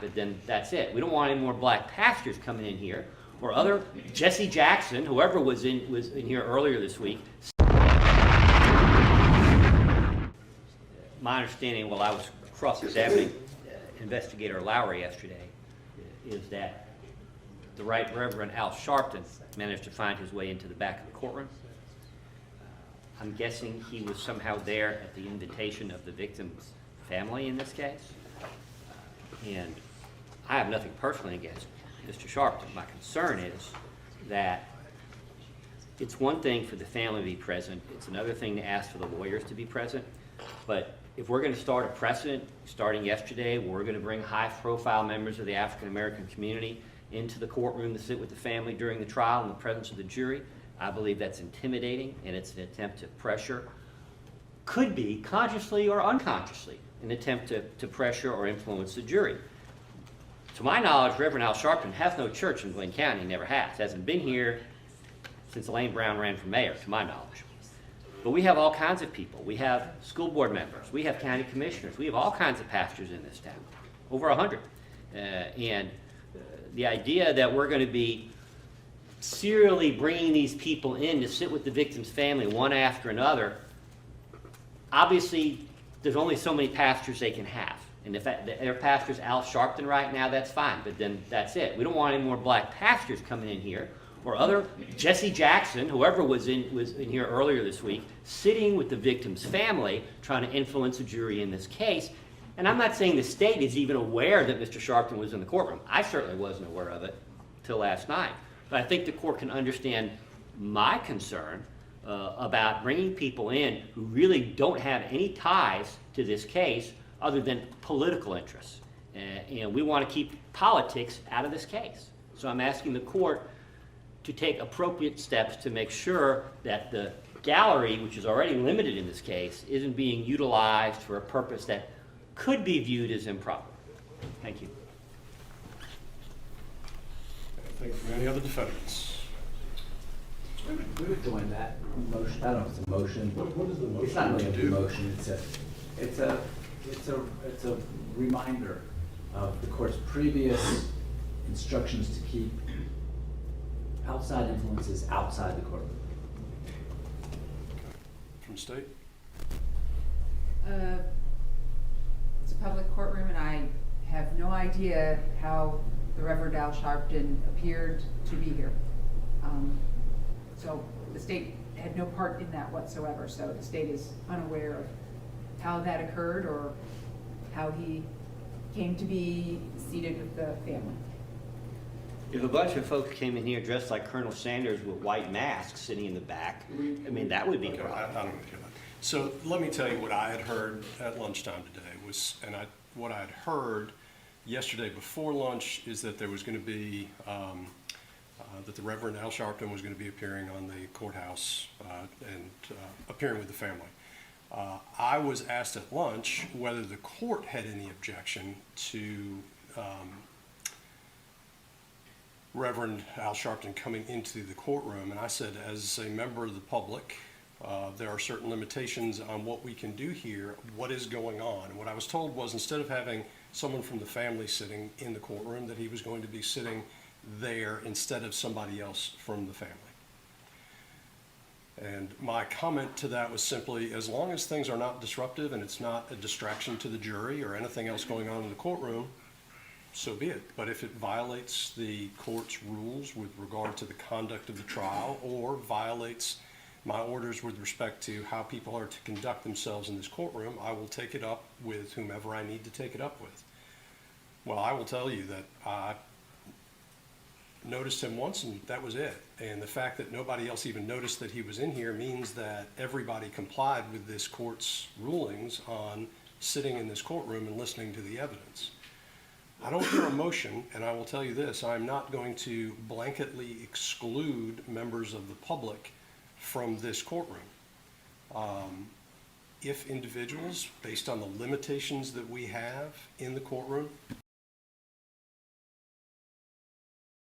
but then that's it. We don't want any more black pastors coming in here, or other Jesse Jackson, whoever was in here earlier this week. My understanding, while I was cross-examining Investigator Lowry yesterday, is that the Right Reverend Al Sharpton managed to find his way into the back of the courtroom. I'm guessing he was somehow there at the invitation of the victim's family in this case. And I have nothing personally against Mr. Sharpton. My concern is that it's one thing for the family to be present, it's another thing to ask for the lawyers to be present. But if we're going to start a precedent, starting yesterday, where we're going to bring high-profile members of the African-American community into the courtroom to sit with the family during the trial in the presence of the jury, I believe that's intimidating, and it's an attempt to pressure, could be consciously or unconsciously, an attempt to pressure or influence the jury. To my knowledge, Reverend Al Sharpton has no church in Glenn County, never has. Hasn't been here since Elaine Brown ran for mayor, to my knowledge. But we have all kinds of people. We have school board members. We have county commissioners. We have all kinds of pastors in this town, over 100. The idea that we're going to be serially bringing these people in to sit with the victim's family one after another, obviously there's only so many pastors they can have. And if their pastor's Al Sharpton right now, that's fine, but then that's it. We don't want any more black pastors coming in here, or other Jesse Jackson, whoever was in here earlier this week, sitting with the victim's family, trying to influence a jury in this case. And I'm not saying the state is even aware that Mr. Sharpton was in the courtroom. I certainly wasn't aware of it till last night. But I think the court can understand my concern about bringing people in who really don't have any ties to this case other than political interests. And we want to keep politics out of this case. So I'm asking the court to take appropriate steps to make sure that the gallery, which is already limited in this case, isn't being utilized for a purpose that could be viewed as improper. Thank you. Thank you. Any other defendants? We would join that motion. I don't know if it's a motion. What is the motion? It's not really a motion. It's a reminder of the court's previous instructions to keep outside influences outside the courtroom. From state? It's a public courtroom, and I have no idea how the Reverend Al Sharpton appeared to be here. So the state had no part in that whatsoever, so the state is unaware of how that occurred or how he came to be seated with the family. If a bunch of folks came in here dressed like Colonel Sanders with white masks sitting in the back, I mean, that would be a problem. I don't want to hear that. So let me tell you what I had heard at lunchtime today was, what I had heard yesterday before lunch is that there was going to be, that the Reverend Al Sharpton was going to be appearing on the courthouse and appearing with the family. I was asked at lunch whether the court had any objection to Reverend Al Sharpton coming into the courtroom, and I said, as a member of the public, there are certain limitations on what we can do here, what is going on. And what I was told was, instead of having someone from the family sitting in the courtroom, that he was going to be sitting there instead of somebody else from the family. And my comment to that was simply, as long as things are not disruptive and it's not a distraction to the jury or anything else going on in the courtroom, so be it. But if it violates the court's rules with regard to the conduct of the trial or violates my orders with respect to how people are to conduct themselves in this courtroom, I will take it up with whomever I need to take it up with. Well, I will tell you that I noticed him once and that was it. And the fact that nobody else even noticed that he was in here means that everybody complied with this court's rulings on sitting in this courtroom and listening to the evidence. I don't hear a motion, and I will tell you this, I'm not going to blanketly exclude members of the public from this courtroom. If individuals, based on the limitations that we have in the courtroom,